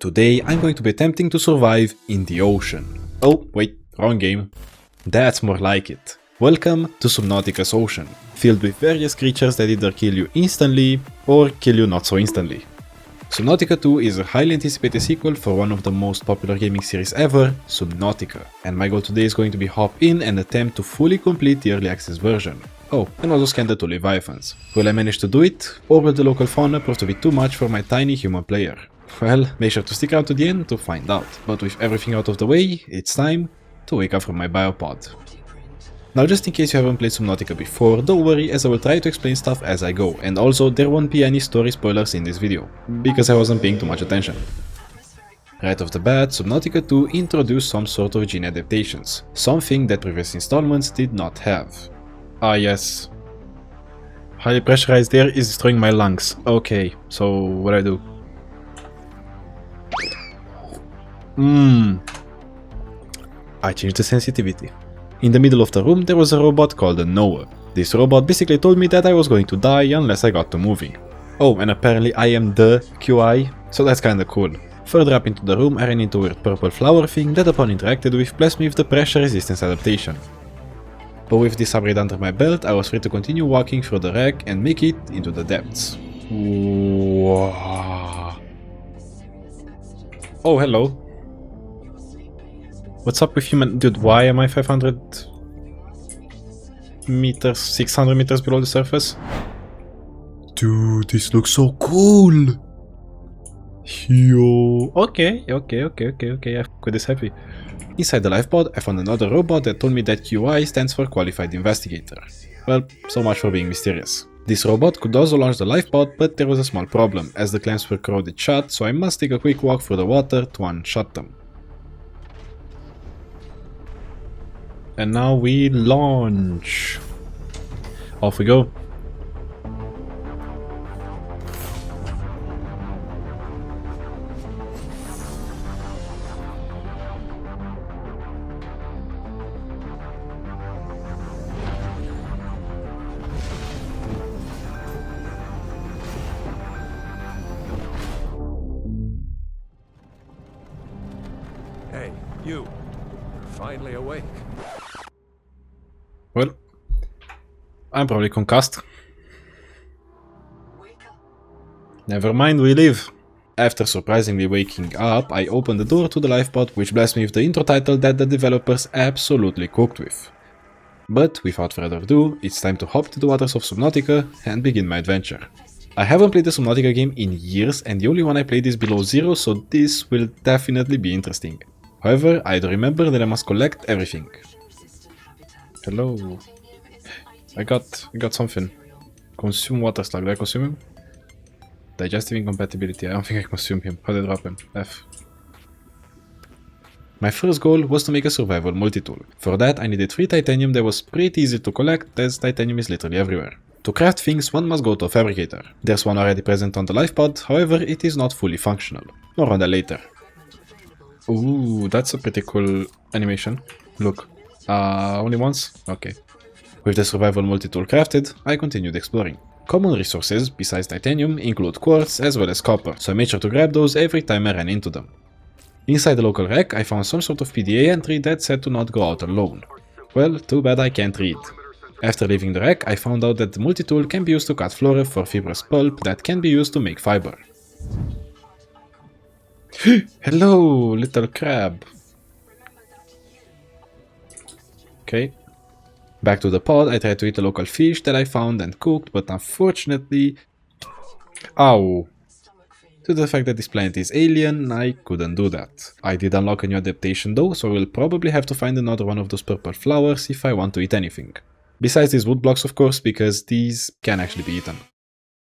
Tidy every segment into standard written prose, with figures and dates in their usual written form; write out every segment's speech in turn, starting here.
Today I'm going to be attempting to survive in the ocean. Oh, wait, wrong game. That's more like it. Welcome to Subnautica's ocean, filled with various creatures that either kill you instantly or kill you not so instantly. Subnautica 2 is a highly anticipated sequel for one of the most popular gaming series ever, Subnautica, and my goal today is going to be hop in and attempt to fully complete the early access version. Oh, and also scan the 2 Leviathans. Will I manage to do it, or will the local fauna prove to be too much for my tiny human player? Well, make sure to stick around to the end to find out. But with everything out of the way, it's time to wake up from my biopod. Now just in case you haven't played Subnautica before, don't worry as I will try to explain stuff as I go, and also there won't be any story spoilers in this video, because I wasn't paying too much attention. Right off the bat, Subnautica 2 introduced some sort of gene adaptations, something that previous installments did not have. Ah yes. Highly pressurized air is destroying my lungs. Okay, so what do I do? I changed the sensitivity. In the middle of the room there was a robot called a Noah. This robot basically told me that I was going to die unless I got to moving. Oh, and apparently I am the QI, so that's kinda cool. Further up into the room I ran into a weird purple flower thing that upon interacted with blessed me with the pressure resistance adaptation. But with this upgrade under my belt I was free to continue walking through the wreck and make it into the depths. Wow. Oh, hello. What's up with human? Dude, why am I 500 meters, 600 meters below the surface? Dude, this looks so cool! Yo. Okay, I'm this happy. Inside the lifepod, I found another robot that told me that QI stands for Qualified Investigator. Well, so much for being mysterious. This robot could also launch the lifepod, but there was a small problem, as the clamps were corroded shut, so I must take a quick walk through the water to unshut them. And now we launch. Off we go. Hey, you're finally awake. Well, I'm probably concussed. Never mind, we live. After surprisingly waking up, I opened the door to the lifepod, which blessed me with the intro title that the developers absolutely cooked with. But without further ado, it's time to hop to the waters of Subnautica and begin my adventure. I haven't played the Subnautica game in years, and the only one I played is Below Zero, so this will definitely be interesting. However, I do remember that I must collect everything. Hello. I got something. Consume water slug. Did I consume him? Digestive incompatibility. I don't think I consumed him. How did I drop him? F. My first goal was to make a survival multi-tool. For that I needed 3 titanium that was pretty easy to collect, as titanium is literally everywhere. To craft things one must go to a fabricator. There's one already present on the lifepod, however it is not fully functional. More on that later. Ooh, that's a pretty cool animation. Look. Only once? Okay. With the survival multi-tool crafted, I continued exploring. Common resources, besides titanium, include quartz as well as copper, so I made sure to grab those every time I ran into them. Inside the local wreck, I found some sort of PDA entry that said to not go out alone. Well, too bad I can't read. After leaving the wreck, I found out that the multi-tool can be used to cut flora for fibrous pulp that can be used to make fiber. Hello, little crab. Okay. Back to the pod, I tried to eat a local fish that I found and cooked, but unfortunately... Ow! Due to the fact that this planet is alien, I couldn't do that. I did unlock a new adaptation though, so I will probably have to find another one of those purple flowers if I want to eat anything. Besides these wood blocks of course, because these can actually be eaten.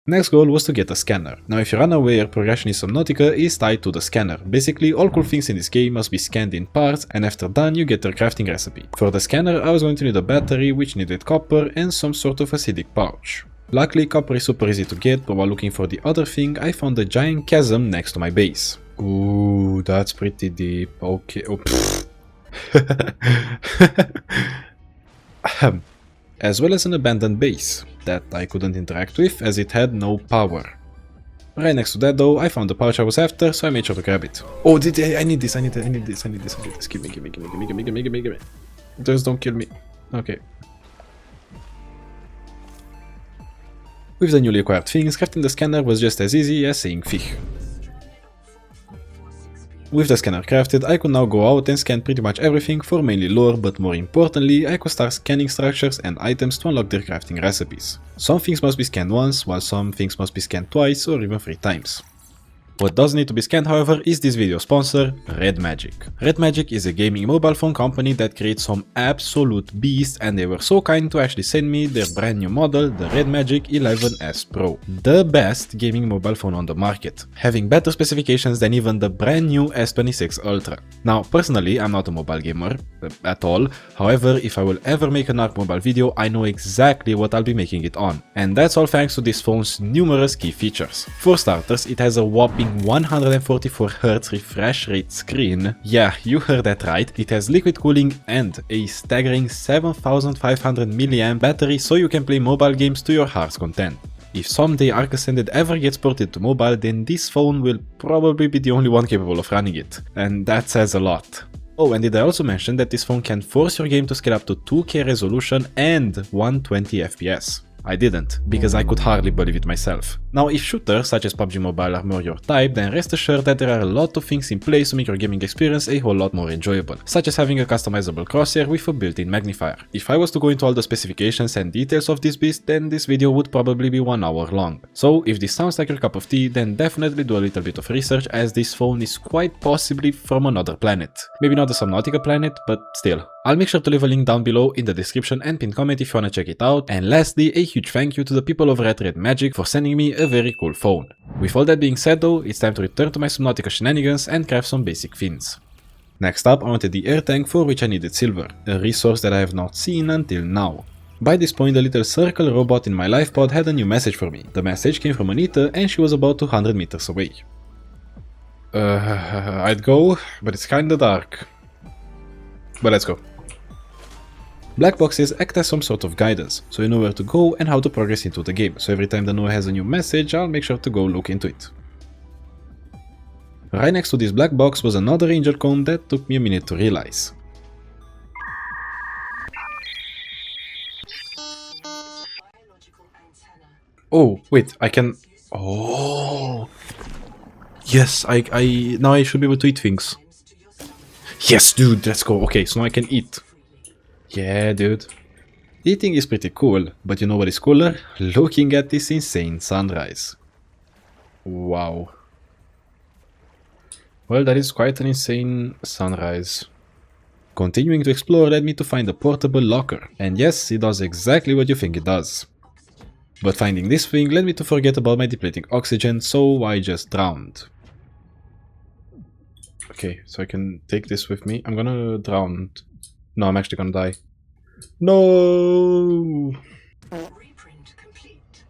Next goal was to get a scanner. Now if you're unaware, progression in Subnautica is tied to the scanner. Basically all cool things in this game must be scanned in parts, and after done you get their crafting recipe. For the scanner I was going to need a battery which needed copper and some sort of acidic pouch. Luckily copper is super easy to get, but while looking for the other thing I found a giant chasm next to my base. Ooh, that's pretty deep. Okay, oh pfft. As well as an abandoned base that I couldn't interact with as it had no power. Right next to that though, I found the pouch I was after, so I made sure to grab it. Oh, I need this. Give me. Just don't kill me. Okay. With the newly acquired things, crafting the scanner was just as easy as saying fish. With the scanner crafted, I could now go out and scan pretty much everything for mainly lore, but more importantly, I could start scanning structures and items to unlock their crafting recipes. Some things must be scanned once, while some things must be scanned twice or even 3 times. What does need to be scanned, however, is this video sponsor, Red Magic. Red Magic is a gaming mobile phone company that creates some absolute beasts, and they were so kind to actually send me their brand new model, the Red Magic 11S Pro. The best gaming mobile phone on the market, having better specifications than even the brand new S26 Ultra. Now, personally, I'm not a mobile gamer at all, however, if I will ever make an ARC mobile video, I know exactly what I'll be making it on. And that's all thanks to this phone's numerous key features. For starters, it has a whopping 144Hz refresh rate screen. Yeah, you heard that right, it has liquid cooling and a staggering 7500 mAh battery, so you can play mobile games to your heart's content. If someday Arc Ascended ever gets ported to mobile, then this phone will probably be the only one capable of running it, and that says a lot. Oh, and did I also mention that this phone can force your game to scale up to 2K resolution and 120 FPS? I didn't, because I could hardly believe it myself. Now, if shooters such as PUBG Mobile are more your type, then rest assured that there are a lot of things in place to make your gaming experience a whole lot more enjoyable, such as having a customizable crosshair with a built-in magnifier. If I was to go into all the specifications and details of this beast, then this video would probably be 1 hour long. So, if this sounds like your cup of tea, then definitely do a little bit of research, as this phone is quite possibly from another planet. Maybe not the Subnautica planet, but still. I'll make sure to leave a link down below in the description and pinned comment if you wanna check it out, and lastly, a huge thank you to the people over at Red Magic for sending me a very cool phone. With all that being said though, it's time to return to my Subnautica shenanigans and craft some basic fins. Next up, I wanted the air tank, for which I needed silver, a resource that I have not seen until now. By this point, the little circle robot in my life pod had a new message for me. The message came from Anita and she was about 200 meters away. I'd go, but it's kinda dark. But let's go. Black boxes act as some sort of guidance, so you know where to go and how to progress into the game, so every time the Noah has a new message, I'll make sure to go look into it. Right next to this black box was another angel cone that took me a minute to realize. Oh, wait, I can... Oh... Yes, now I should be able to eat things. Yes, dude, let's go. Okay, so now I can eat. Yeah, dude. Eating is pretty cool, but you know what is cooler? Looking at this insane sunrise. Wow. Well, that is quite an insane sunrise. Continuing to explore led me to find a portable locker. And yes, it does exactly what you think it does. But finding this thing led me to forget about my depleting oxygen, so I just drowned. Okay, so I can take this with me. I'm gonna drown. No, I'm actually gonna die. No! Reprint complete.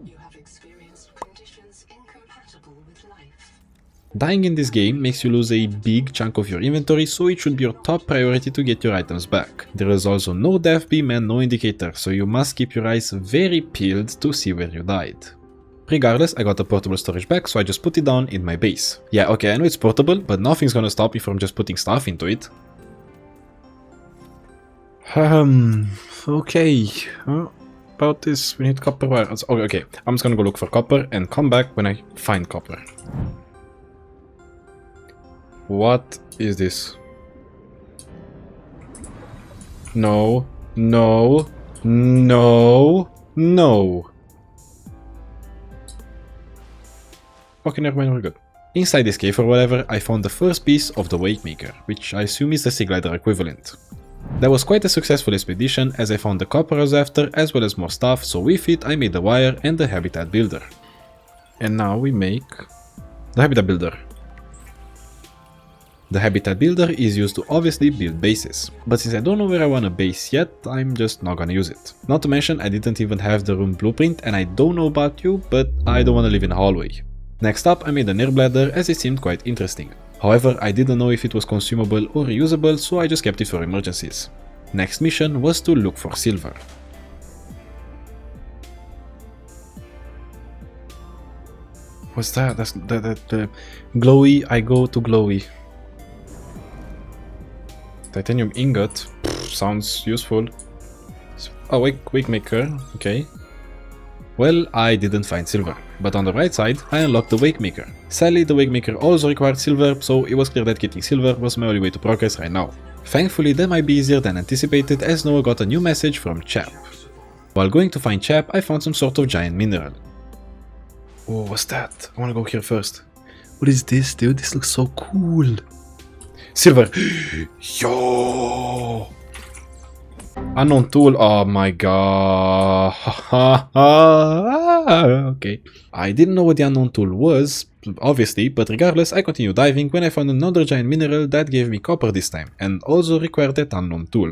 You have experienced conditions incompatible with life. Dying in this game makes you lose a big chunk of your inventory, so it should be your top priority to get your items back. There is also no death beam and no indicator, so you must keep your eyes very peeled to see where you died. Regardless, I got the portable storage back, so I just put it down in my base. Yeah, okay, I know it's portable, but nothing's gonna stop me from just putting stuff into it. Okay. About this, we need copper wire. Oh, okay, I'm just gonna go look for copper and come back when I find copper. What is this? No, no, no, no. Okay, never mind, we're good. Inside this cave or whatever, I found the first piece of the Wakemaker, which I assume is the Sea Glider equivalent. That was quite a successful expedition, as I found the copper I was after, as well as more stuff, so with it I made the wire and the habitat builder. And now we make the habitat builder. The habitat builder is used to obviously build bases, but since I don't know where I want a base yet, I'm just not gonna use it. Not to mention, I didn't even have the room blueprint, and I don't know about you, but I don't wanna live in a hallway. Next up, I made an air bladder, as it seemed quite interesting. However, I didn't know if it was consumable or reusable, so I just kept it for emergencies. Next mission was to look for silver. What's that? That's the glowy. I go to glowy. Titanium ingot. Sounds useful. Oh, wake maker. Okay. Well, I didn't find silver, but on the right side, I unlocked the wake maker. Sadly, the wake maker also required silver, so it was clear that getting silver was my only way to progress right now. Thankfully, that might be easier than anticipated, as Noah got a new message from Chap. While going to find Chap, I found some sort of giant mineral. Oh, what's that? I wanna go here first. What is this, dude? This looks so cool. Silver! Yo! Unknown tool, oh my god. Okay. I didn't know what the unknown tool was, obviously, but regardless, I continued diving when I found another giant mineral that gave me copper this time, and also required that unknown tool.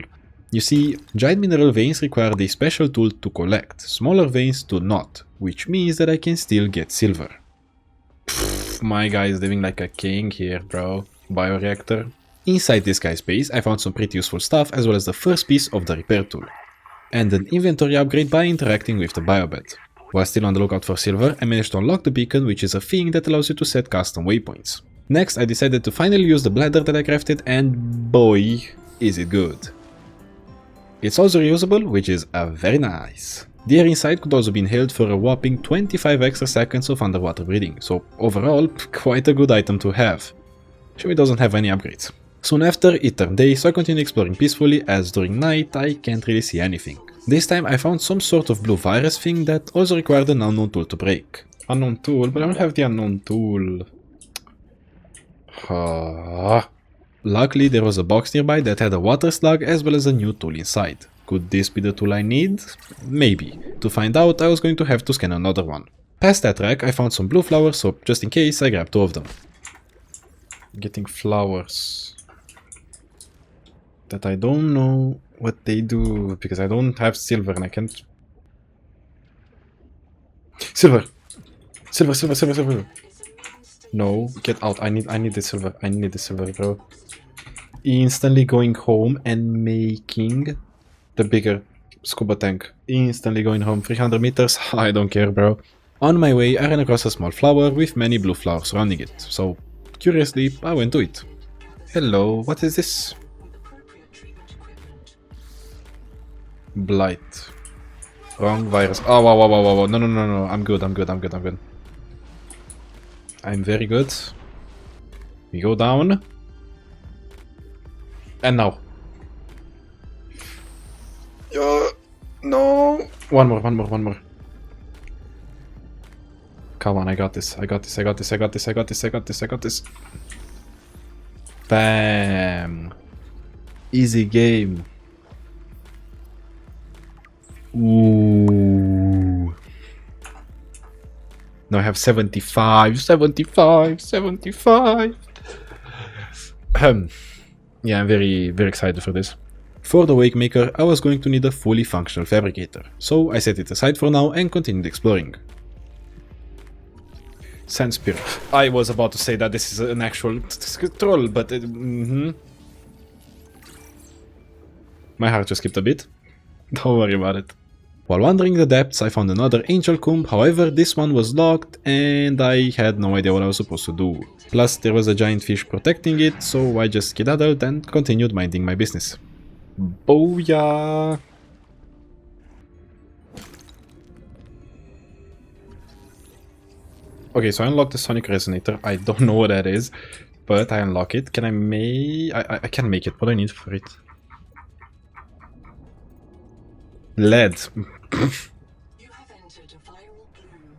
You see, giant mineral veins require a special tool to collect, smaller veins do not, which means that I can still get silver. Pfft, my guy is living like a king here, bro. Bioreactor. Inside this guy's base, I found some pretty useful stuff as well as the first piece of the repair tool. And an inventory upgrade by interacting with the biobed. While still on the lookout for silver, I managed to unlock the beacon, which is a thing that allows you to set custom waypoints. Next, I decided to finally use the bladder that I crafted, and boy, is it good. It's also reusable, which is very nice. The air inside could also be inhaled for a whopping 25 extra seconds of underwater breathing, so overall, quite a good item to have. Shame it doesn't have any upgrades. Soon after, it turned day, so I continued exploring peacefully, as during night I can't really see anything. This time I found some sort of blue virus thing that also required an unknown tool to break. Unknown tool? But I don't have the unknown tool. Luckily there was a box nearby that had a water slug as well as a new tool inside. Could this be the tool I need? Maybe. To find out, I was going to have to scan another one. Past that rack I found some blue flowers, so just in case I grabbed 2 of them. Getting flowers that I don't know what they do because I don't have silver and I can't. Silver! Silver, silver, silver, silver! No, get out. I need the silver. I need the silver, bro. Instantly going home and making the bigger scuba tank. Instantly going home. 300 meters. I don't care, bro. On my way, I ran across a small flower with many blue flowers surrounding it. So, curiously, I went to it. Hello, what is this? Blight. Wrong virus. Oh, wow, wow, wow, wow, wow. No, no, no, no. I'm good, I'm good, I'm good, I'm good. I'm very good. We go down. And now. No. One more, one more, one more. Come on, I got this. I got this, I got this, I got this, I got this, I got this, I got this. Bam. Easy game. Ooh. Now I have 75, 75, 75. Yeah, I'm very excited for this. For the wake maker, I was going to need a fully functional fabricator, so I set it aside for now and continued exploring. Sand spear. I was about to say that this is an actual troll, but my heart just skipped a bit. Don't worry about it. While wandering the depths, I found another angel comb, however this one was locked and I had no idea what I was supposed to do. Plus there was a giant fish protecting it, so I just skedaddled and continued minding my business. Booyah! Okay, so I unlocked the sonic resonator. I don't know what that is, but I unlock it. Can I make... I can make it. What do I need for it? Lead. You have entered a viral bloom.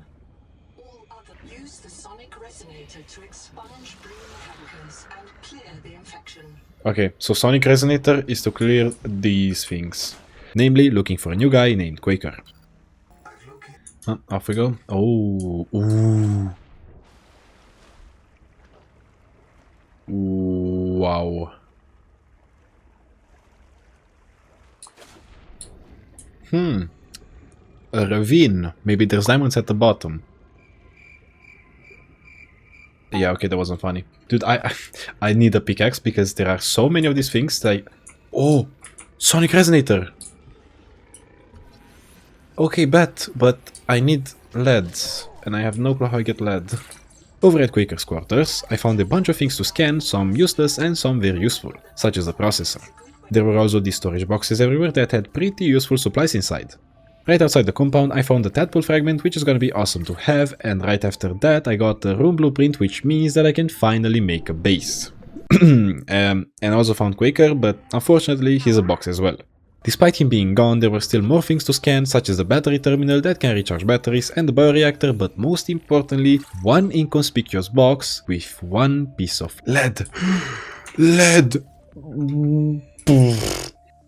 All other use the sonic resonator to expunge bloom chemicals and clear the infection. Okay, so sonic resonator is to clear these things. Namely, looking for a new guy named Quaker. Off we go. Oh, ooh. Ooh, wow. A ravine. Maybe there's diamonds at the bottom. Yeah, okay, that wasn't funny. Dude, I need a pickaxe because there are so many of these things that Oh! Sonic Resonator! Okay, bet, but I need lead. and I have no clue how I get lead. Over at Quaker's quarters, I found a bunch of things to scan, some useless and some very useful, such as the processor. There were also these storage boxes everywhere that had pretty useful supplies inside. Right outside the compound I found the tadpole fragment, which is gonna be awesome to have, and right after that I got the room blueprint, which means that I can finally make a base. And also found Quaker, but unfortunately he's a box as well. Despite him being gone, there were still more things to scan, such as the battery terminal that can recharge batteries and the bioreactor, but most importantly, one inconspicuous box with one piece of lead. Lead!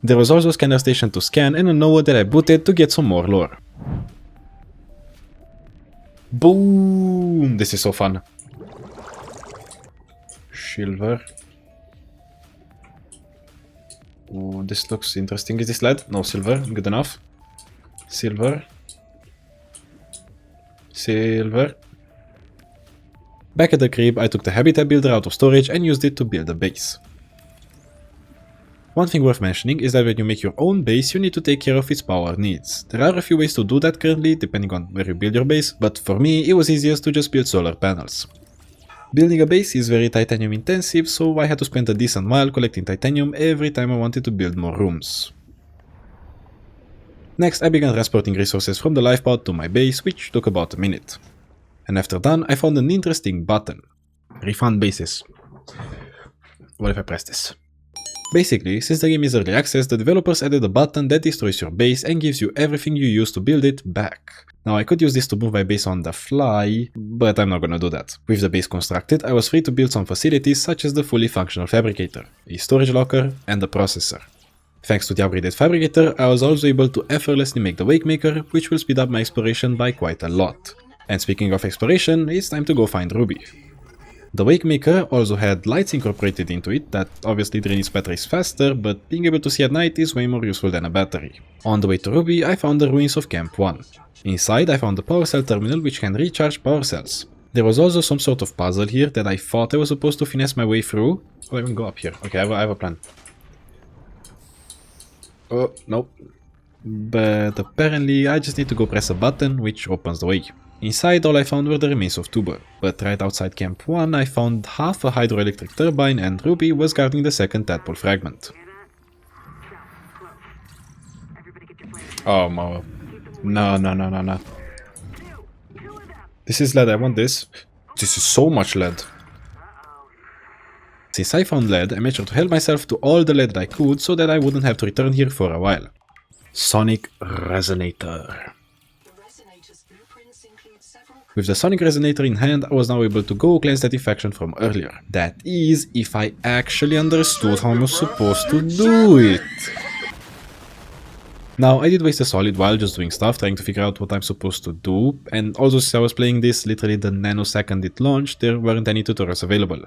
There was also a scanner station to scan and a Noah that I booted to get some more lore. Boom! This is so fun. Silver. Ooh, this looks interesting. Is this lead? No, silver. Good enough. Silver. Silver. Back at the crib, I took the habitat builder out of storage and used it to build a base. One thing worth mentioning is that when you make your own base, you need to take care of its power needs. There are a few ways to do that currently, depending on where you build your base, but for me it was easiest to just build solar panels. Building a base is very titanium intensive, so I had to spend a decent while collecting titanium every time I wanted to build more rooms. Next I began transporting resources from the life pod to my base, which took about a minute. And after done, I found an interesting button. Refund bases. What if I press this? Basically, since the game is early access, the developers added a button that destroys your base and gives you everything you used to build it back. Now I could use this to move my base on the fly, but I'm not gonna do that. With the base constructed, I was free to build some facilities such as the fully functional fabricator, a storage locker, and a processor. Thanks to the upgraded fabricator, I was also able to effortlessly make the Wakemaker, which will speed up my exploration by quite a lot. And speaking of exploration, it's time to go find Ruby. The Wakemaker also had lights incorporated into it that obviously drain its batteries faster, but being able to see at night is way more useful than a battery. On the way to Ruby, I found the ruins of Camp 1. Inside I found the power cell terminal which can recharge power cells. There was also some sort of puzzle here that I thought I was supposed to finesse my way through. Oh, I can go up here. Okay, I have a plan. Oh, nope. But apparently I just need to go press a button which opens the way. Inside all I found were the remains of Tuber, but right outside Camp 1 I found half a hydroelectric turbine and Ruby was guarding the second tadpole fragment. Oh no. No. This is lead, I want this. This is so much lead. Since I found lead, I made sure to help myself to all the lead that I could so that I wouldn't have to return here for a while. Sonic Resonator. With the Sonic Resonator in hand, I was now able to go cleanse that infection from earlier. That is, if I actually understood how I was supposed to do it. Now, I did waste a solid while just doing stuff, trying to figure out what I'm supposed to do, and also since I was playing this literally the nanosecond it launched, there weren't any tutorials available.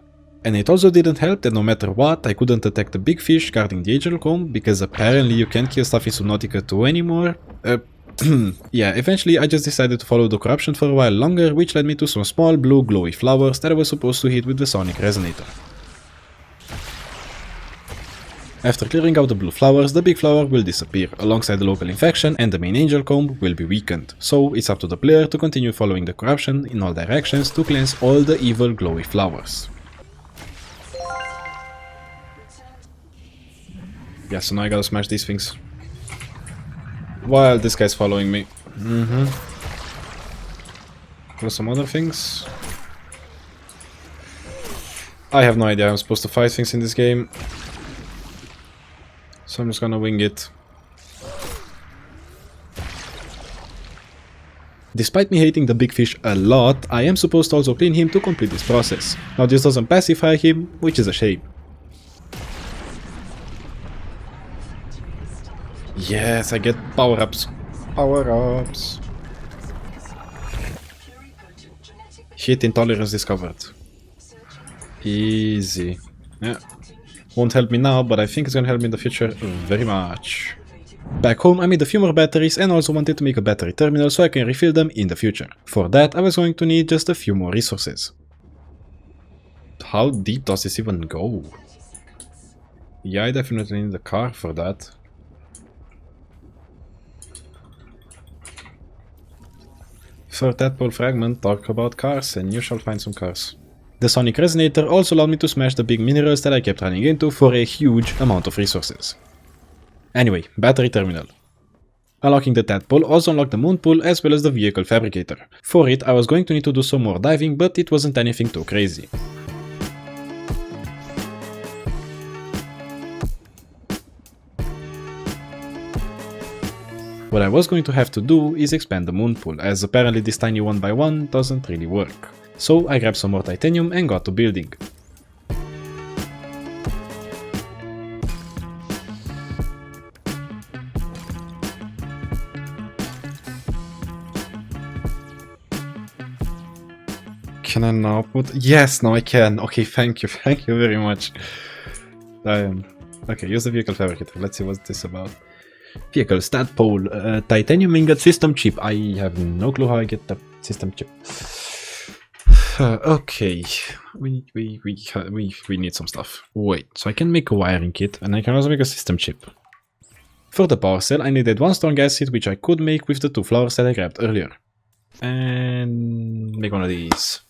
And it also didn't help that no matter what, I couldn't attack the big fish guarding the Angel Comb, because apparently you can't kill stuff in Subnautica 2 anymore. Yeah, eventually I just decided to follow the corruption for a while longer, which led me to some small blue glowy flowers that I was supposed to hit with the Sonic Resonator. After clearing out the blue flowers, the big flower will disappear, alongside the local infection, and the main Angel Comb will be weakened, so it's up to the player to continue following the corruption in all directions to cleanse all the evil glowy flowers. Yeah, so now I gotta smash these things. While this guy's following me. What some other things? I have no idea how I'm supposed to fight things in this game. So I'm just gonna wing it. Despite me hating the big fish a lot, I am supposed to also clean him to complete this process. Now this doesn't pacify him, which is a shame. Yes, I get power-ups. Power-ups. Heat intolerance discovered. Easy. Yeah. Won't help me now, but I think it's gonna help me in the future very much. Back home I made a few more batteries and also wanted to make a battery terminal so I can refill them in the future. For that I was going to need just a few more resources. How deep does this even go? Yeah, I definitely need a car for that. For tadpole fragment, talk about cars and you shall find some cars. The sonic resonator also allowed me to smash the big minerals that I kept running into for a huge amount of resources. Anyway, battery terminal. Unlocking the tadpole also unlocked the moon pool as well as the vehicle fabricator. For it, I was going to need to do some more diving, but it wasn't anything too crazy. What I was going to have to do is expand the moon pool, as apparently this tiny 1x1 doesn't really work. So I grabbed some more titanium and got to building. Can I now put... Yes, now I can. Okay, thank you very much. Okay, use the vehicle fabricator. Let's see what's this about. Vehicle, tadpole, titanium ingot system chip. I have no clue how I get the system chip. Okay, we need some stuff. Wait, so I can make a wiring kit and I can also make a system chip. For the power cell, I needed one strong acid, which I could make with the 2 flowers that I grabbed earlier. And make one of these.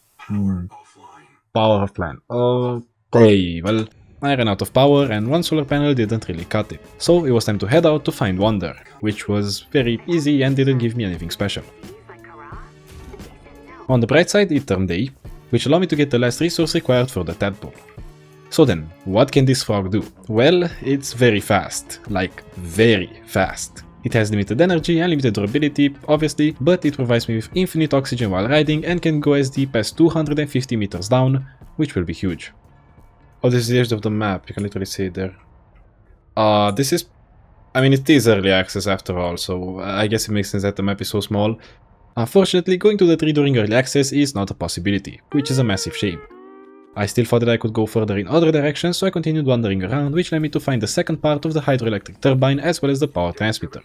Power offline. Okay, well, I ran out of power and one solar panel didn't really cut it. So it was time to head out to find Wonder, which was very easy and didn't give me anything special. On the bright side, it turned day, which allowed me to get the last resource required for the tadpole. So then, what can this frog do? Well, it's very fast. Like, very fast. It has limited energy and limited durability, obviously, but it provides me with infinite oxygen while riding and can go as deep as 250 meters down, which will be huge. Oh, this is the edge of the map, you can literally see it there. This is... I mean, it is early access after all, so I guess it makes sense that the map is so small. Unfortunately, going to the tree during early access is not a possibility, which is a massive shame. I still thought that I could go further in other directions, so I continued wandering around, which led me to find the second part of the hydroelectric turbine as well as the power transmitter.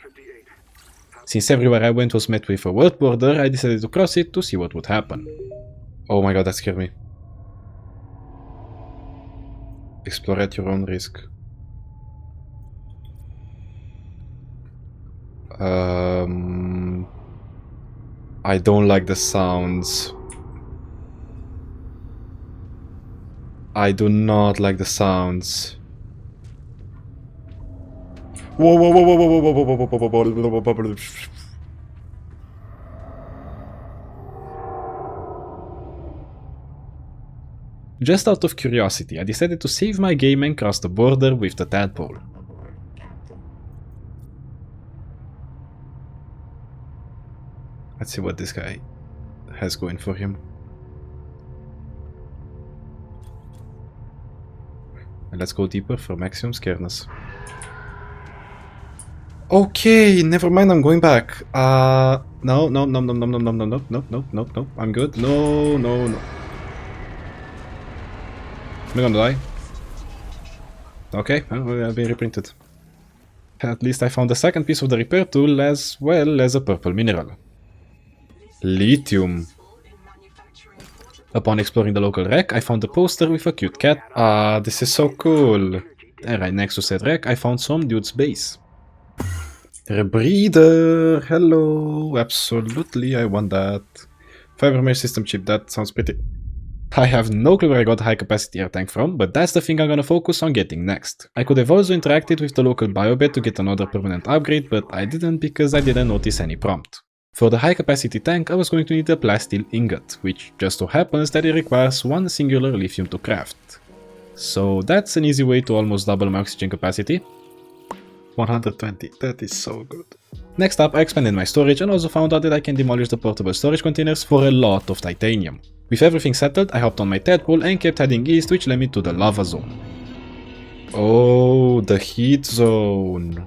Since everywhere I went was met with a world border, I decided to cross it to see what would happen. Oh my god, that scared me. Explore at your own risk. I don't like the sounds. I do not like the sounds. Whoa, whoa, whoa, whoa, whoa, whoa, whoa, whoa, whoa, whoa, whoa. Just out of curiosity, I decided to save my game and cross the border with the tadpole. Let's see what this guy has going for him. And let's go deeper for maximum scaredness. Okay, never mind, I'm going back. No, I'm good. No. I'm gonna die. Okay, well, I'll be reprinted. At least I found the second piece of the repair tool as well as a purple mineral. Lithium. Upon exploring the local wreck, I found a poster with a cute cat. This is so cool. And right next to said wreck, I found some dude's base. Rebreather! Hello! Absolutely, I want that. Fiber mesh system chip, that sounds pretty... I have no clue where I got a high capacity air tank from, but that's the thing I'm gonna focus on getting next. I could have also interacted with the local biobed to get another permanent upgrade, but I didn't because I didn't notice any prompt. For the high capacity tank, I was going to need a plasteel ingot, which just so happens that it requires one singular lithium to craft. So that's an easy way to almost double my oxygen capacity. 120, that is so good. Next up, I expanded my storage and also found out that I can demolish the portable storage containers for a lot of titanium. With everything settled, I hopped on my tadpole and kept heading east, which led me to the lava zone. Oh, the heat zone.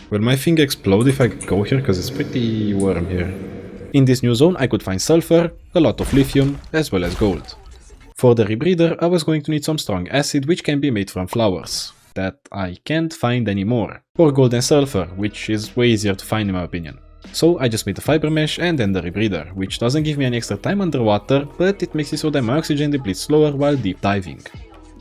Will my thing explode if I go here? Because it's pretty warm here. In this new zone, I could find sulfur, a lot of lithium, as well as gold. For the rebreather, I was going to need some strong acid, which can be made from flowers, that I can't find anymore, or gold and sulfur, which is way easier to find in my opinion. So I just made the fiber mesh and then the rebreather, which doesn't give me any extra time underwater, but it makes it so that my oxygen depletes slower while deep diving.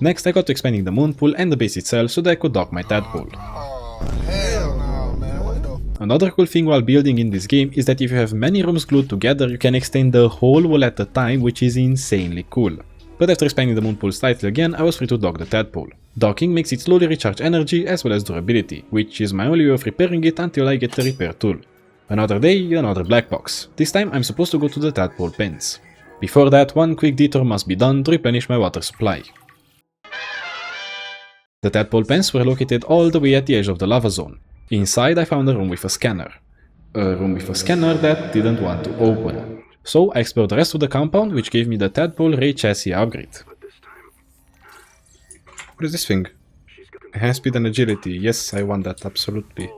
Next I got to expanding the moon pool and the base itself so that I could dock my tadpole. Oh, hell no, man. What the Another cool thing while building in this game is that if you have many rooms glued together, you can extend the whole wall at a time, which is insanely cool. But after expanding the moon pool slightly again, I was free to dock the tadpole. Docking makes it slowly recharge energy as well as durability, which is my only way of repairing it until I get the repair tool. Another day, another black box. This time I'm supposed to go to the tadpole pens. Before that, one quick detour must be done to replenish my water supply. The tadpole pens were located all the way at the edge of the lava zone. Inside I found a room with a scanner. A room with a scanner that didn't want to open. So I explored the rest of the compound, which gave me the tadpole ray chassis upgrade. What is this thing? Enhanced speed and agility. Yes, I want that, absolutely.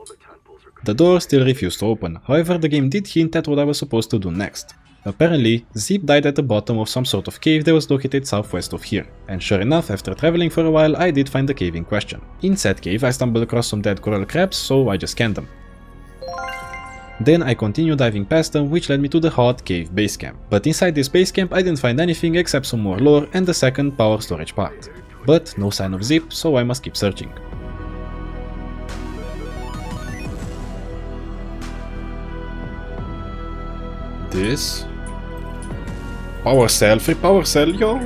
The door still refused to open, however the game did hint at what I was supposed to do next. Apparently, Zip died at the bottom of some sort of cave that was located southwest of here, and sure enough, after traveling for a while, I did find the cave in question. In said cave, I stumbled across some dead coral crabs, so I just scanned them. Then I continued diving past them, which led me to the hot cave base camp. But inside this base camp, I didn't find anything except some more lore and the second power storage part. But no sign of Zip, so I must keep searching. This? Power cell, free power cell, yo!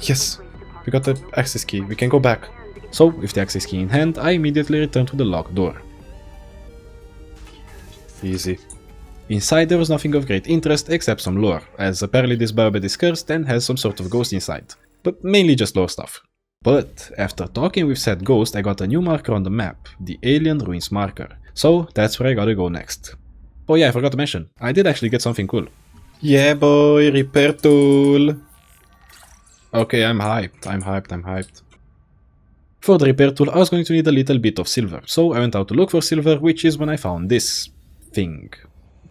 Yes, we got the access key, we can go back. So, with the access key in hand, I immediately returned to the locked door. Easy. Inside there was nothing of great interest except some lore, as apparently this biobed is cursed and has some sort of ghost inside. But mainly just lore stuff. But after talking with said ghost, I got a new marker on the map, the Alien Ruins marker. So that's where I gotta go next. Oh yeah, I forgot to mention, I did actually get something cool. Yeah boy, repair tool! Okay, I'm hyped. For the repair tool I was going to need a little bit of silver, so I went out to look for silver, which is when I found this thing.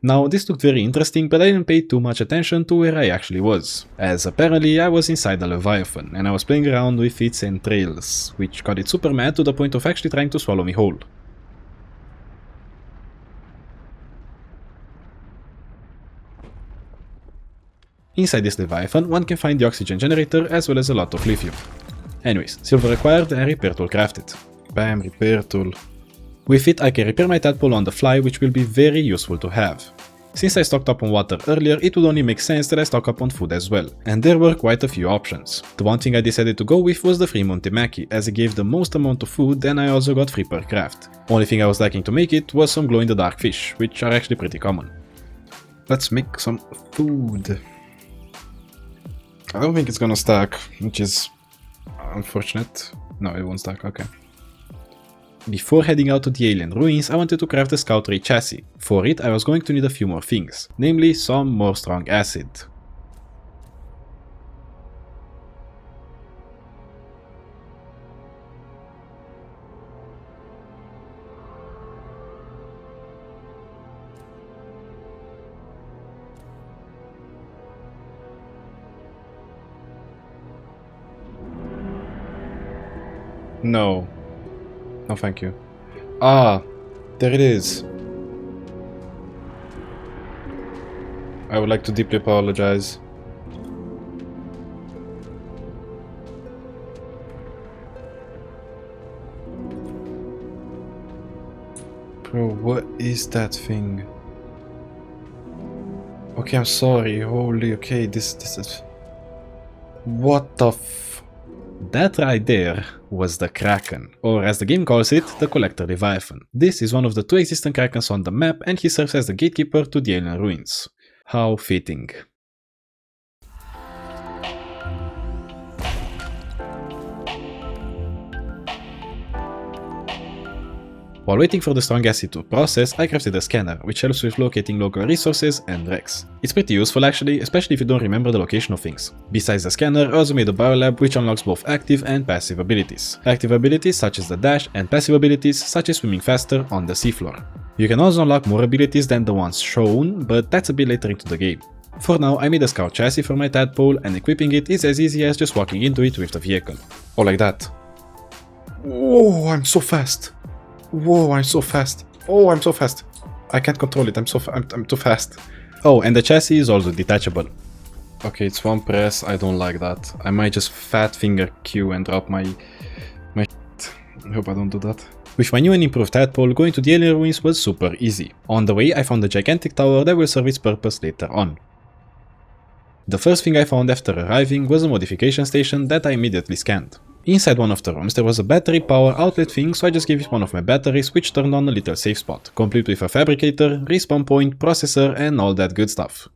Now this looked very interesting, but I didn't pay too much attention to where I actually was, as apparently I was inside the Leviathan and I was playing around with its entrails, which got it super mad to the point of actually trying to swallow me whole. Inside this Leviathan one can find the oxygen generator as well as a lot of lithium. Anyways, silver required and repair tool crafted. Bam, repair tool. With it I can repair my tadpole on the fly, which will be very useful to have. Since I stocked up on water earlier, it would only make sense that I stock up on food as well, and there were quite a few options. The one thing I decided to go with was the free Montemaki, as it gave the most amount of food and I also got free per craft. Only thing I was lacking to make it was some glow-in-the-dark fish, which are actually pretty common. Let's make some food. I don't think it's gonna stack, which is unfortunate. No, it won't stack, okay. Before heading out to the Alien Ruins, I wanted to craft a Scout Ray chassis. For it, I was going to need a few more things, namely some more strong acid. No. No, thank you. Ah, there it is. I would like to deeply apologize. Bro, what is that thing? Okay, I'm sorry. Holy, okay, this is... What the f... That right there was the Kraken, or as the game calls it, the Collector Leviathan. This is one of the two existing Krakens on the map and he serves as the gatekeeper to the Alien Ruins. How fitting. While waiting for the strong acid to process, I crafted a scanner, which helps with locating local resources and wrecks. It's pretty useful actually, especially if you don't remember the location of things. Besides the scanner, I also made a biolab which unlocks both active and passive abilities. Active abilities such as the dash, and passive abilities such as swimming faster on the seafloor. You can also unlock more abilities than the ones shown, but that's a bit later into the game. For now, I made a scout chassis for my tadpole, and equipping it is as easy as just walking into it with the vehicle. Or like that. Whoa, I'm so fast! Whoa, I'm so fast. Oh, I'm so fast. I can't control it. I'm too fast. Oh, and the chassis is also detachable. Okay, it's one press, I don't like that. I might just fat finger Q and drop my shit. I hope I don't do that. With my new and improved tadpole, going to the alien ruins was super easy. On the way I found a gigantic tower that will serve its purpose later on. The first thing I found after arriving was a modification station that I immediately scanned. Inside one of the rooms there was a battery power outlet thing, so I just gave it one of my batteries, which turned on a little safe spot, complete with a fabricator, respawn point, processor and all that good stuff.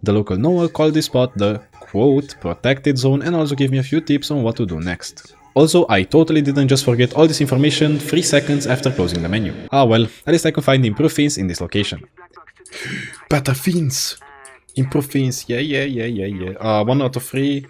The local Noah called this spot the, quote, protected zone and also gave me a few tips on what to do next. Also, I totally didn't just forget all this information 3 seconds after closing the menu. Ah well, at least I could find the improved fins in this location. Better fins! Improved fins, yeah. 1 out of 3.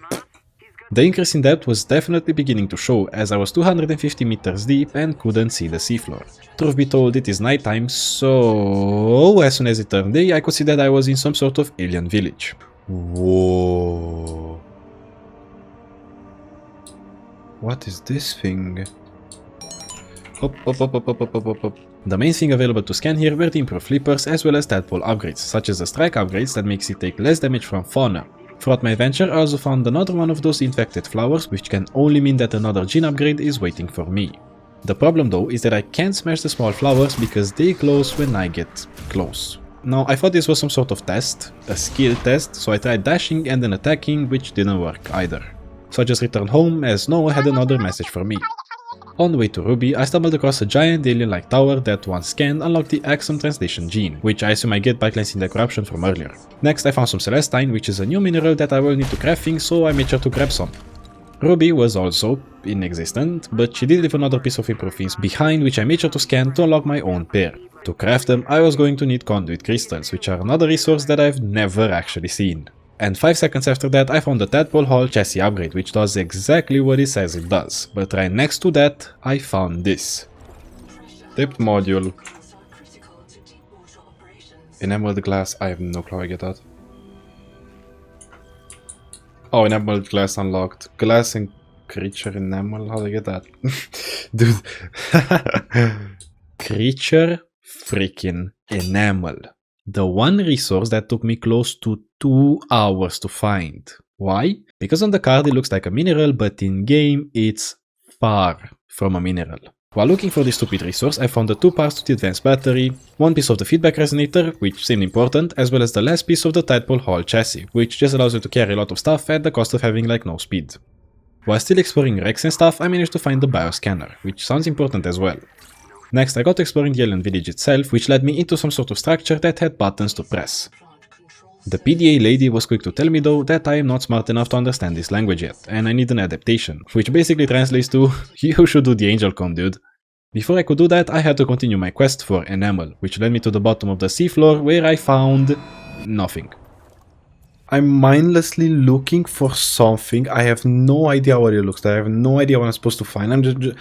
The increase in depth was definitely beginning to show, as I was 250 meters deep and couldn't see the seafloor. Truth be told, it is nighttime, so as soon as it turned day, I could see that I was in some sort of alien village. Whoa. What is this thing? Hop. The main thing available to scan here were the improved flippers as well as tadpole upgrades, such as the strike upgrades that makes it take less damage from fauna. Throughout my adventure I also found another one of those infected flowers, which can only mean that another gene upgrade is waiting for me. The problem though is that I can't smash the small flowers because they close when I get close. Now I thought this was some sort of test, a skill test, so I tried dashing and then attacking, which didn't work either. So I just returned home as Noah had another message for me. On the way to Ruby, I stumbled across a giant alien-like tower that once scanned unlocked the Axum translation gene, which I assume I get by cleansing the corruption from earlier. Next I found some Celestine, which is a new mineral that I will need to craft things, so I made sure to grab some. Ruby was also inexistent, but she did leave another piece of improved things behind, which I made sure to scan to unlock my own pair. To craft them, I was going to need conduit crystals, which are another resource that I've never actually seen. And 5 seconds after that I found the tadpole hull chassis upgrade, which does exactly what it says it does, but right next to that I found this. Tipped module. Enameled glass, I have no clue how I get that. Oh, enameled glass unlocked. Glass and creature enamel, how do I get that? Dude. Creature freaking enamel. The one resource that took me close to 2 hours to find. Why? Because on the card it looks like a mineral, but in game it's far from a mineral. While looking for this stupid resource, I found the 2 parts to the advanced battery, 1 piece of the feedback resonator, which seemed important, as well as the last piece of the tadpole hull chassis, which just allows you to carry a lot of stuff at the cost of having like no speed. While still exploring wrecks and stuff, I managed to find the bioscanner, which sounds important as well. Next I got exploring the alien village itself, which led me into some sort of structure that had buttons to press. The PDA lady was quick to tell me though that I am not smart enough to understand this language yet, and I need an adaptation, which basically translates to, you should do the angel com, dude. Before I could do that, I had to continue my quest for enamel, which led me to the bottom of the seafloor where I found nothing. I'm mindlessly looking for something, I have no idea what it looks like, I have no idea what I'm supposed to find, I'm just...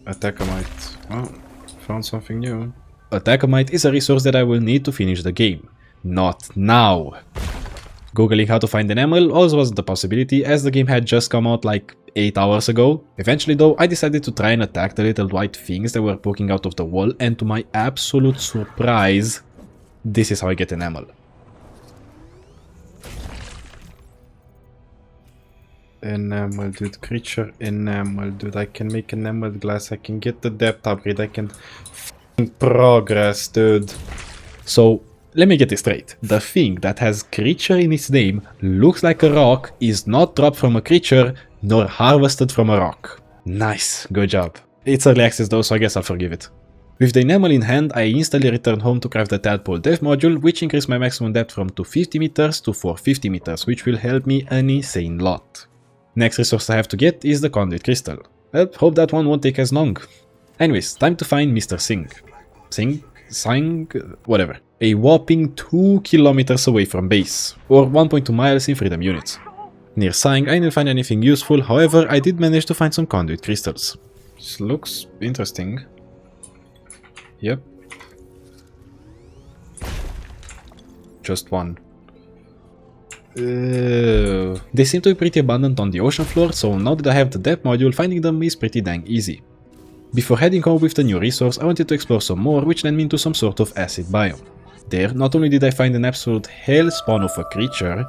Attackmite. Oh, found something new. Attackmite is a resource that I will need to finish the game. Not now. Googling how to find enamel also wasn't a possibility, as the game had just come out like 8 hours ago. Eventually though, I decided to try and attack the little white things that were poking out of the wall, and to my absolute surprise, this is how I get enamel. Enamel, dude, creature enamel, dude, I can make enameled glass, I can get the depth upgrade, I can progress, dude. So, let me get this straight. The thing that has creature in its name, looks like a rock, is not dropped from a creature, nor harvested from a rock. Nice, good job. It's early access though, so I guess I'll forgive it. With the enamel in hand, I instantly returned home to craft the tadpole depth module, which increased my maximum depth from 250 meters to 450 meters, which will help me an insane lot. Next resource I have to get is the conduit crystal. Well, hope that one won't take as long. Anyways, time to find Mr. Singh, whatever. A whopping 2 kilometers away from base, or 1.2 miles in freedom units. Near Singh I didn't find anything useful, however I did manage to find some conduit crystals. This looks interesting. Yep. Just one. They seem to be pretty abundant on the ocean floor, so now that I have the depth module, finding them is pretty dang easy. Before heading home with the new resource, I wanted to explore some more, which led me into some sort of acid biome. There, not only did I find an absolute hellspawn of a creature,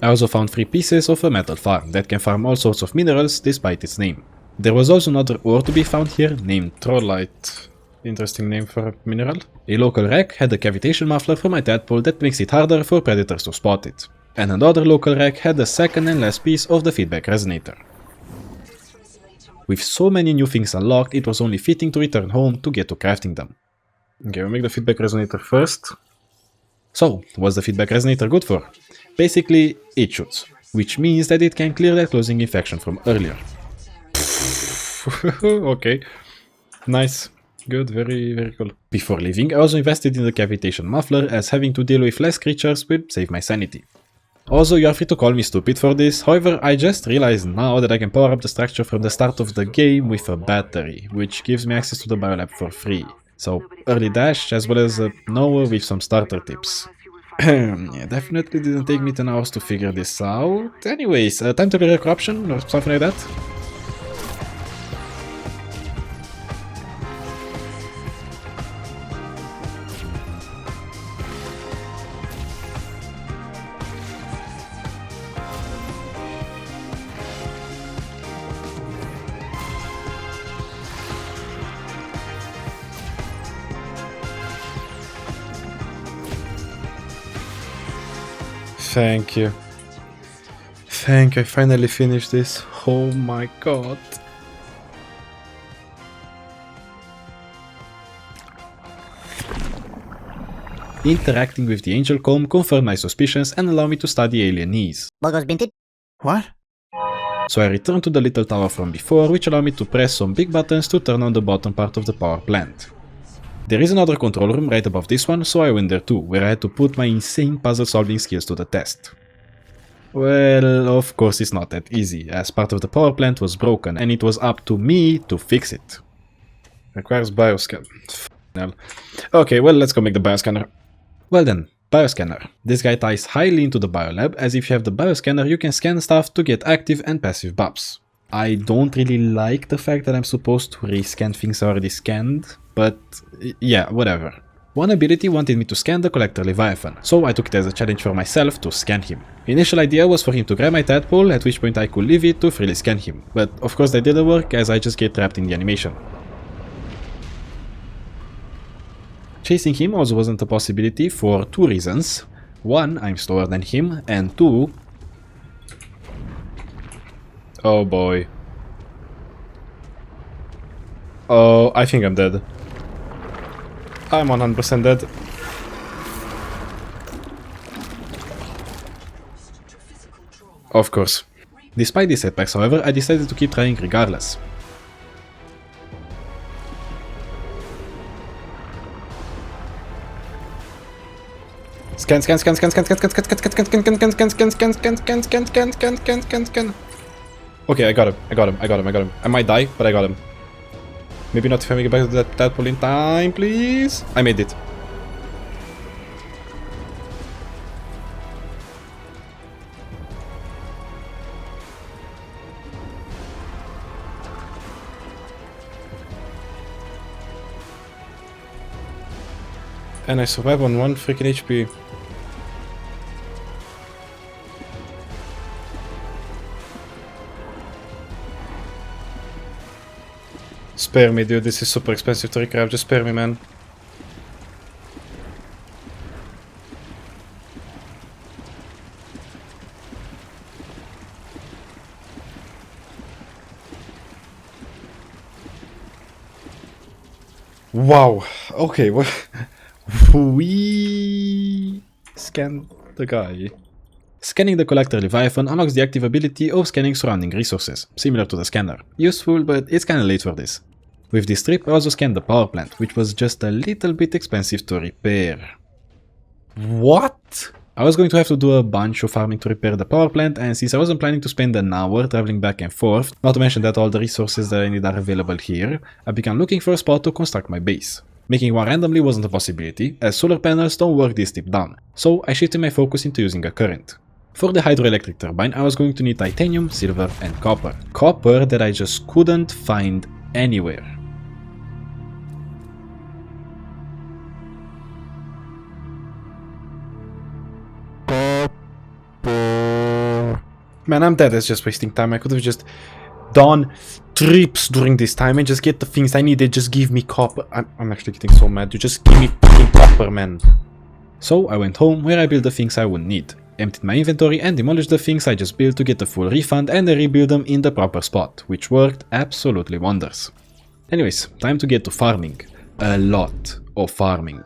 I also found 3 pieces of a metal farm that can farm all sorts of minerals despite its name. There was also another ore to be found here named Trollite. Interesting name for a mineral. A local wreck had a cavitation muffler for my tadpole that makes it harder for predators to spot it. And another local wreck had the second and last piece of the feedback resonator. With so many new things unlocked, it was only fitting to return home to get to crafting them. Okay, we'll make the feedback resonator first. So, what's the feedback resonator good for? Basically, it shoots, which means that it can clear that closing infection from earlier. Okay, nice. Good, very cool. Before leaving, I also invested in the cavitation muffler, as having to deal with less creatures will save my sanity. Also, you are free to call me stupid for this, however, I just realized now that I can power up the structure from the start of the game with a battery, which gives me access to the biolab for free. So, early dash as well as a Noah with some starter tips. Yeah, definitely didn't take me 10 hours to figure this out. Anyways, time to clear corruption or something like that. Thank you. I finally finished this. Oh my god. Interacting with the angel comb confirmed my suspicions and allowed me to study alienese. What? So I returned to the little tower from before, which allowed me to press some big buttons to turn on the bottom part of the power plant. There is another control room right above this one, so I went there too, where I had to put my insane puzzle solving skills to the test. Well, of course it's not that easy, as part of the power plant was broken and it was up to me to fix it. Requires bioscan. Okay, well, let's go make the bioscanner. Well then, bioscanner. This guy ties highly into the biolab, as if you have the bioscanner you can scan stuff to get active and passive buffs. I don't really like the fact that I'm supposed to rescan things already scanned, but yeah, whatever. One ability wanted me to scan the Collector Leviathan, so I took it as a challenge for myself to scan him. Initial idea was for him to grab my tadpole, at which point I could leave it to freely scan him, but of course that didn't work as I just get trapped in the animation. Chasing him also wasn't a possibility for 2 reasons. 1, I'm slower than him, and 2... Oh boy. Oh, I think I'm dead. I'm 100% dead. Of course. Despite these setbacks, however, I decided to keep trying regardless. Scan. Okay, I got him. I might die, but I got him. Maybe not if I make it back to that tadpole in time, please. I made it. And I survive on 1 freaking HP. Spare me, dude, this is super expensive to recraft, just spare me, man. Wow, okay, well, we scan the guy. Scanning the Collector Leviathan unlocks the active ability of scanning surrounding resources, similar to the scanner. Useful, but it's kinda late for this. With this trip I also scanned the power plant, which was just a little bit expensive to repair. What? I was going to have to do a bunch of farming to repair the power plant, and since I wasn't planning to spend an hour traveling back and forth, not to mention that all the resources that I need are available here, I began looking for a spot to construct my base. Making one randomly wasn't a possibility, as solar panels don't work this deep down, so I shifted my focus into using a current. For the hydroelectric turbine I was going to need titanium, silver and copper. Copper that I just couldn't find anywhere. Man, I'm dead. That's just wasting time. I could have just done trips during this time and just get the things I needed. Just give me copper. I'm actually getting so mad. You just give me fucking copper, man. So I went home where I built the things I would need, emptied my inventory and demolished the things I just built to get the full refund, and I rebuilt them in the proper spot, which worked absolutely wonders. Anyways, time to get to farming. A lot of farming.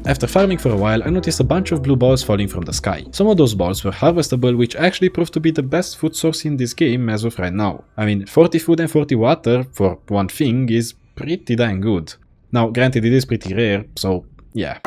After farming for a while, I noticed a bunch of blue balls falling from the sky. Some of those balls were harvestable, which actually proved to be the best food source in this game as of right now. I mean, 40 food and 40 water for one thing is pretty dang good. Now, granted, it is pretty rare, so yeah.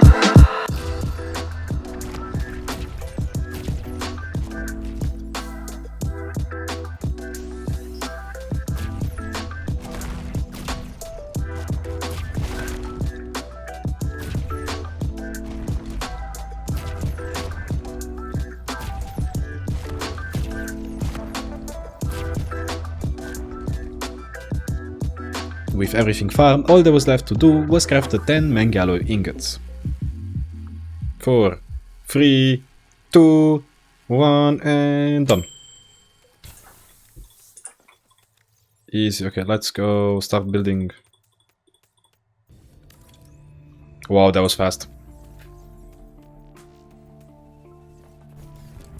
With everything farmed, all there was left to do was craft the 10 mangalloy ingots. 4, 3, 2, 1, and done. Easy, okay, let's go start building. Wow, that was fast.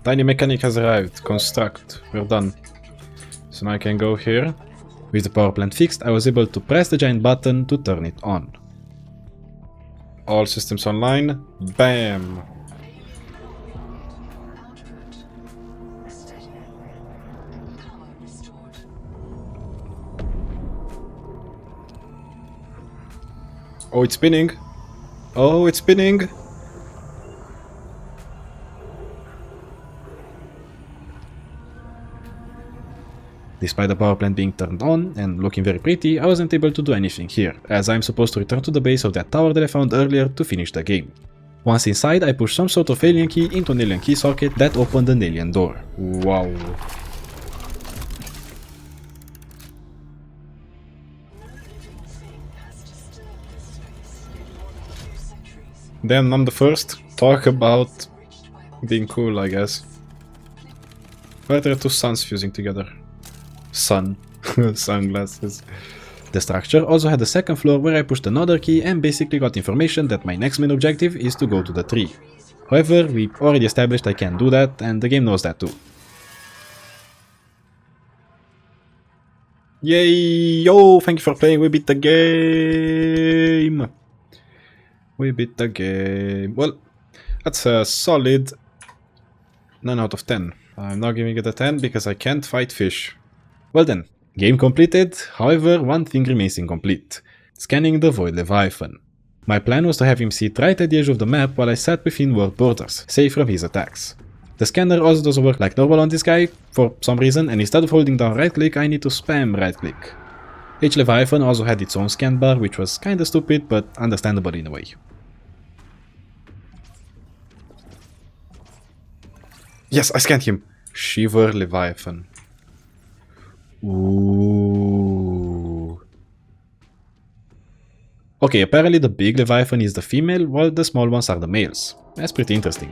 Tiny mechanic has arrived. Construct. We're done. So now I can go here. With the power plant fixed, I was able to press the giant button to turn it on. All systems online. Bam! Oh, it's spinning! Oh, it's spinning! Despite the power plant being turned on and looking very pretty, I wasn't able to do anything here, as I'm supposed to return to the base of that tower that I found earlier to finish the game. Once inside, I pushed some sort of alien key into an alien key socket that opened an alien door. Wow. Damn, I'm the first. Talk about being cool, I guess. Why are there two suns fusing together? Sun. Sunglasses. The structure also had a second floor where I pushed another key and basically got information that my next main objective is to go to the tree. However, we already established I can't do that, and the game knows that too. Yay! Yo! Thank you for playing, we beat the game! We beat the game. Well, that's a solid 9 out of 10. I'm not giving it a 10 because I can't fight fish. Well then, game completed, however one thing remains incomplete. Scanning the Void Leviathan. My plan was to have him sit right at the edge of the map while I sat within world borders, safe from his attacks. The scanner also doesn't work like normal on this guy, for some reason, and instead of holding down right click I need to spam right click. Each Leviathan also had its own scan bar, which was kinda stupid but understandable in a way. Yes, I scanned him! Shiver Leviathan. Ooh. Okay, apparently the big Leviathan is the female, while the small ones are the males. That's pretty interesting.